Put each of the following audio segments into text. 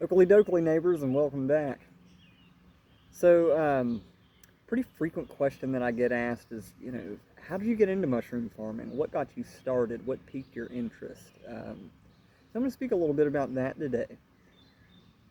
Oakley dokley neighbors, and welcome back. So, pretty frequent question that I get asked is, how did you get into mushroom farming? What got you started? What piqued your interest? So I'm going to speak a little bit about that today.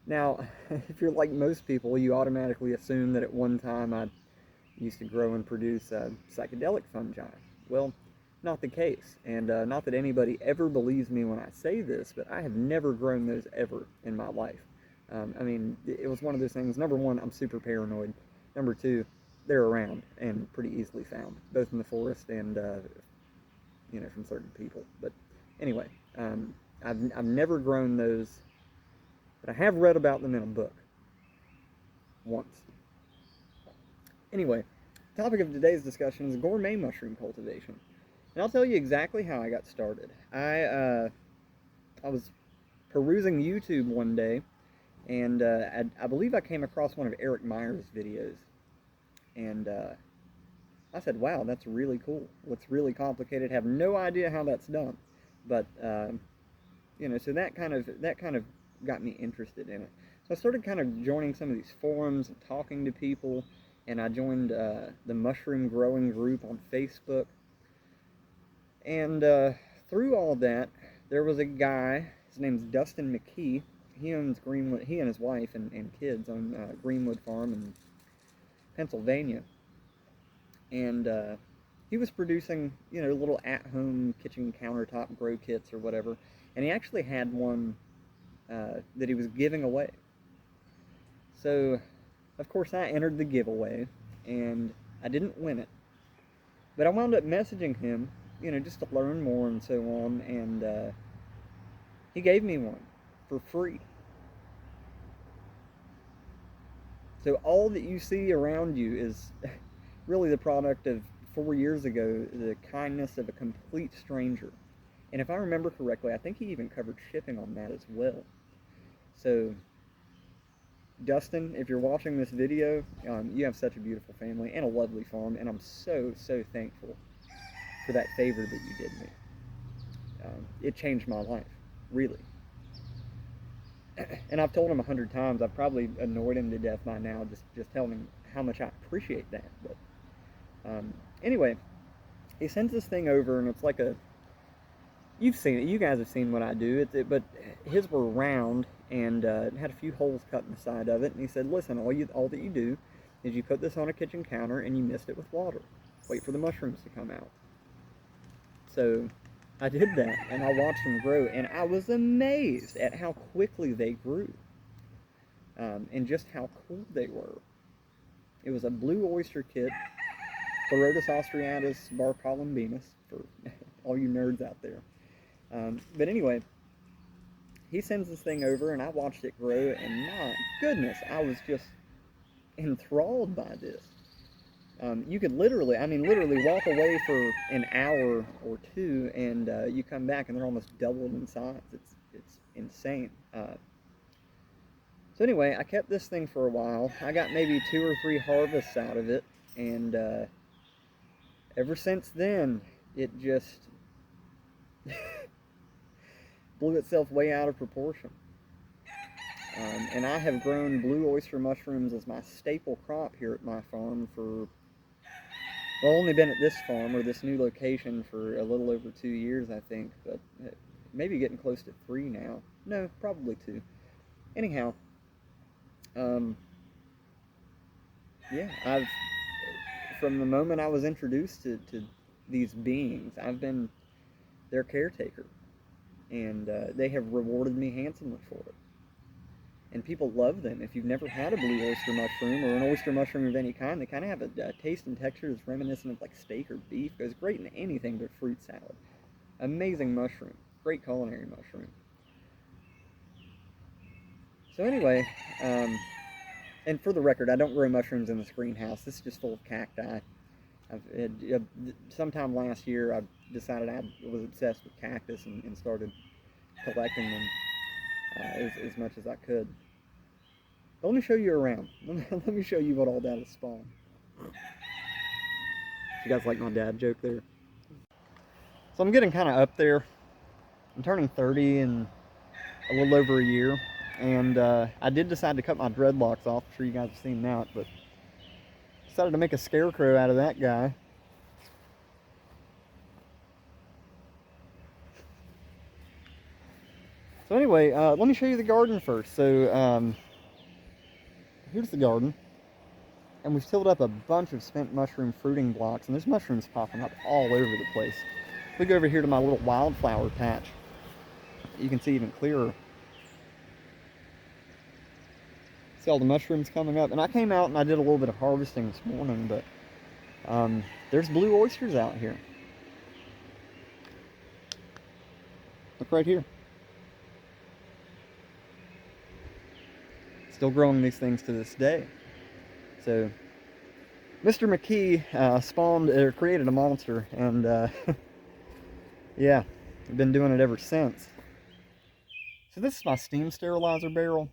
Now, if you're like most people, you automatically assume that at one time I used to grow and produce psychedelic fungi. Well, not the case, and not that anybody ever believes me when I say this, but I have never grown those ever in my life. It was one of those things. Number one, I'm super paranoid. Number two, they're around and pretty easily found, both in the forest and from certain people. But anyway, I've never grown those, but I have read about them in a book once. Anyway, the topic of today's discussion is gourmet mushroom cultivation. And I'll tell you exactly how I got started. I was perusing YouTube one day, and I believe I came across one of Eric Meyer's videos. And I said, wow, that's really cool. Looks really complicated. Have no idea how that's done. But, so that kind of got me interested in it. So I started kind of joining some of these forums and talking to people. And I joined the mushroom growing group on Facebook. And through all that, there was a guy, his name's Dustin McKee. He owns Greenwood, he and his wife and kids own Greenwood Farm in Pennsylvania. And he was producing, little at-home kitchen countertop grow kits or whatever. And he actually had one that he was giving away. So, of course, I entered the giveaway, and I didn't win it. But I wound up messaging him, just to learn more and so on, and he gave me one for free. So all that you see around you is really the product of 4 years ago, the kindness of a complete stranger. And if I remember correctly, I think he even covered shipping on that as well. So, Dustin, if you're watching this video, you have such a beautiful family and a lovely farm, and I'm so, so thankful for that favor that you did me. It changed my life, really. And I've told him 100 times. I've probably annoyed him to death by now, just telling him how much I appreciate that. But anyway, he sends this thing over, and it's like you've seen it. You guys have seen what I do. But his were round and it had a few holes cut in the side of it. And he said, listen, all that you do is you put this on a kitchen counter and you mist it with water. Wait for the mushrooms to come out. So I did that, and I watched them grow, and I was amazed at how quickly they grew, and just how cool they were. It was a blue oyster kit, Pleurotus austriatus barcolumbinus, for all you nerds out there. But anyway, he sends this thing over, and I watched it grow, and my goodness, I was just enthralled by this. You could literally walk away for an hour or two, and you come back, and they're almost doubled in size. It's insane. So anyway, I kept this thing for a while. I got maybe 2 or 3 harvests out of it, and ever since then, it just blew itself way out of proportion. And I have grown blue oyster mushrooms as my staple crop here at my farm for, well, only been at this farm, or this new location, for a little over 2 years, I think, but maybe getting close to 3 now. No, probably 2. Anyhow, yeah, from the moment I was introduced to these beings, I've been their caretaker, and they have rewarded me handsomely for it. And people love them. If you've never had a blue oyster mushroom, or an oyster mushroom of any kind, they kind of have a taste and texture that's reminiscent of like steak or beef. Goes great in anything but fruit salad. Amazing mushroom. Great culinary mushroom. So anyway, and for the record, I don't grow mushrooms in this greenhouse. This is just full of cacti. Sometime last year, I decided I was obsessed with cactus and started collecting them as much as I could. But let me show you around. Let me show you what all that is spawned. You guys like my dad joke there? So I'm getting kind of up there. I'm turning 30 in a little over a year. and I did decide to cut my dreadlocks off. I'm sure you guys have seen that, but decided to make a scarecrow out of that guy. So anyway, let me show you the garden first. So here's the garden. And we've tilled up a bunch of spent mushroom fruiting blocks, and there's mushrooms popping up all over the place. If we go over here to my little wildflower patch, you can see even clearer. See all the mushrooms coming up. And I came out and I did a little bit of harvesting this morning, but there's blue oysters out here. Look right here. Still growing these things to this day. So, Mr. McKee spawned or created a monster, and yeah, I've been doing it ever since. So this is my steam sterilizer barrel,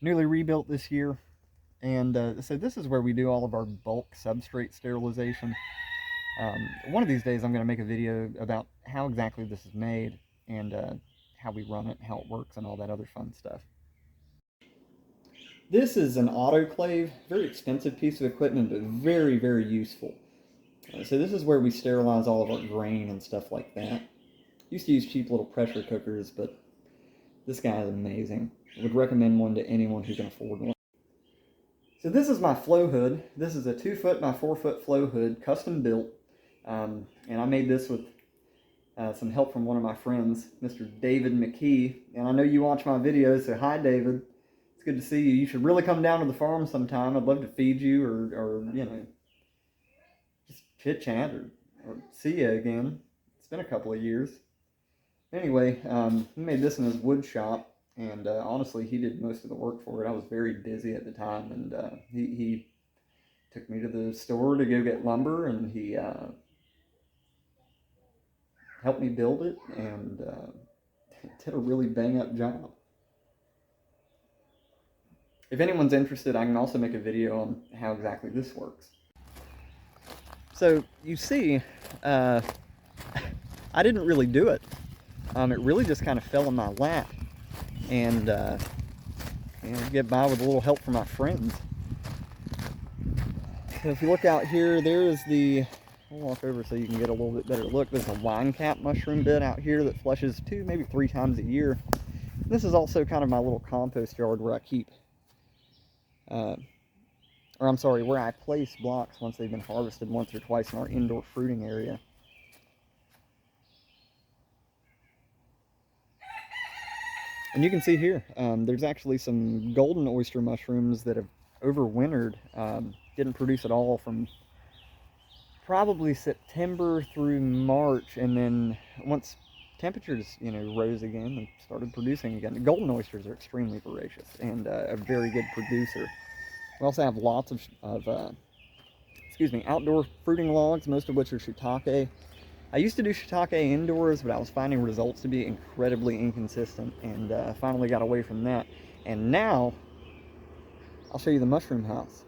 newly rebuilt this year, and so this is where we do all of our bulk substrate sterilization. One of these days I'm going to make a video about how exactly this is made, and how we run it, how it works, and all that other fun stuff. This is an autoclave, very expensive piece of equipment, but very, very useful. So this is where we sterilize all of our grain and stuff like that. Used to use cheap little pressure cookers, but this guy is amazing. I would recommend one to anyone who can afford one. So this is my flow hood. This is a 2-foot by 4-foot flow hood, custom built. And I made this with some help from one of my friends, Mr. David McKee. And I know you watch my videos, so hi David. Good to see you. You should really come down to the farm sometime. I'd love to feed you, or you know, just chit chat, or see you again. It's been a couple of years. Anyway, he made this in his wood shop, and honestly, he did most of the work for it. I was very busy at the time, and he took me to the store to go get lumber, and he helped me build it, and did a really bang-up job. If anyone's interested, I can also make a video on how exactly this works. So, you see, I didn't really do it. It really just kind of fell in my lap. And, you know, get by with a little help from my friends. So if you look out here, there is the, I'll walk over so you can get a little bit better look. There's a wine cap mushroom bed out here that flushes 2, maybe 3 times a year. This is also kind of my little compost yard where I keep where I place blocks once they've been harvested once or twice in our indoor fruiting area. And you can see here, there's actually some golden oyster mushrooms that have overwintered, didn't produce at all from probably September through March, and then once temperatures, you know, rose again and started producing again. The golden oysters are extremely voracious and a very good producer. We also have lots of outdoor fruiting logs, most of which are shiitake. I used to do shiitake indoors, but I was finding results to be incredibly inconsistent, and finally got away from that. And now, I'll show you the mushroom house,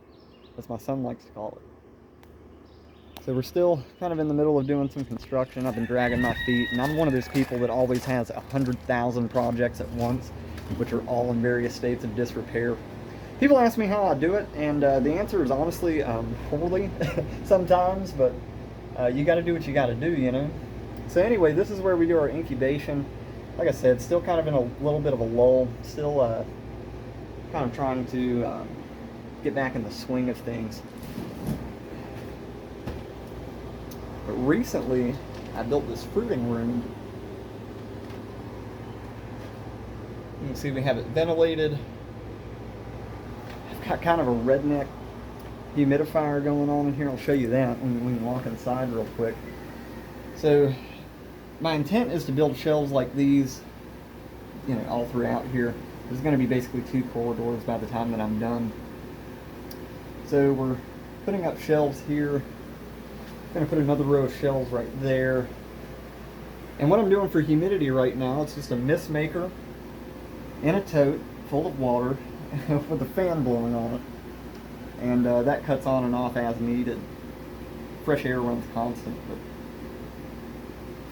as my son likes to call it. So we're still kind of in the middle of doing some construction. I've been dragging my feet, and I'm one of those people that always has 100,000 projects at once, which are all in various states of disrepair. People ask me how I do it, and the answer is honestly poorly sometimes, but you got to do what you got to do, you know. So anyway, this is where we do our incubation. Like I said, still kind of in a little bit of a lull, still kind of trying to get back in the swing of things. But recently, I built this fruiting room. You can see we have it ventilated. I've got kind of a redneck humidifier going on in here. I'll show you that when we walk inside real quick. So my intent is to build shelves like these, you know, all throughout here. There's going to be basically 2 corridors by the time that I'm done. So we're putting up shelves here. I'm going to put another row of shelves right there. And what I'm doing for humidity right now, it's just a mist maker in a tote full of water with a fan blowing on it. And that cuts on and off as needed. Fresh air runs constant. But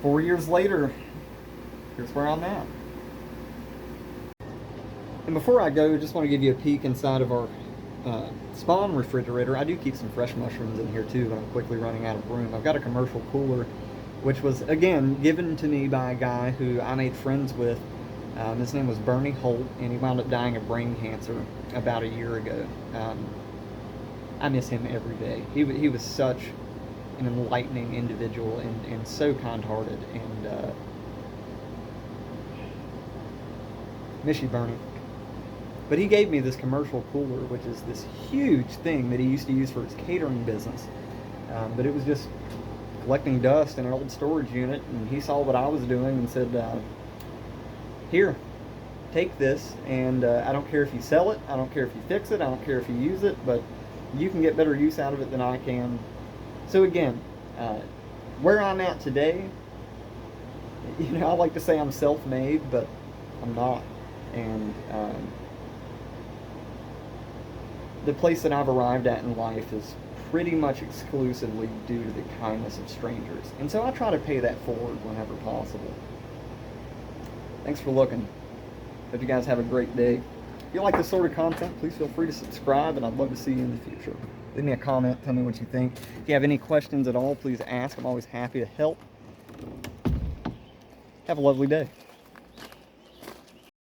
4 years later, here's where I'm at. And before I go, just want to give you a peek inside of our spawn refrigerator. I do keep some fresh mushrooms in here too, but I'm quickly running out of room. I've got a commercial cooler, which was, again, given to me by a guy who I made friends with. His name was Bernie Holt, and he wound up dying of brain cancer about a year ago. I miss him every day. He was such an enlightening individual and so kind-hearted, and miss you, Bernie. But he gave me this commercial cooler, which is this huge thing that he used to use for his catering business. But it was just collecting dust in an old storage unit, and he saw what I was doing and said, here, take this, and I don't care if you sell it, I don't care if you fix it, I don't care if you use it, but you can get better use out of it than I can. So again, where I'm at today, I like to say I'm self-made, but I'm not. And the place that I've arrived at in life is pretty much exclusively due to the kindness of strangers. And so I try to pay that forward whenever possible. Thanks for looking. Hope you guys have a great day. If you like this sort of content, please feel free to subscribe, and I'd love to see you in the future. Leave me a comment, tell me what you think. If you have any questions at all, please ask. I'm always happy to help. Have a lovely day.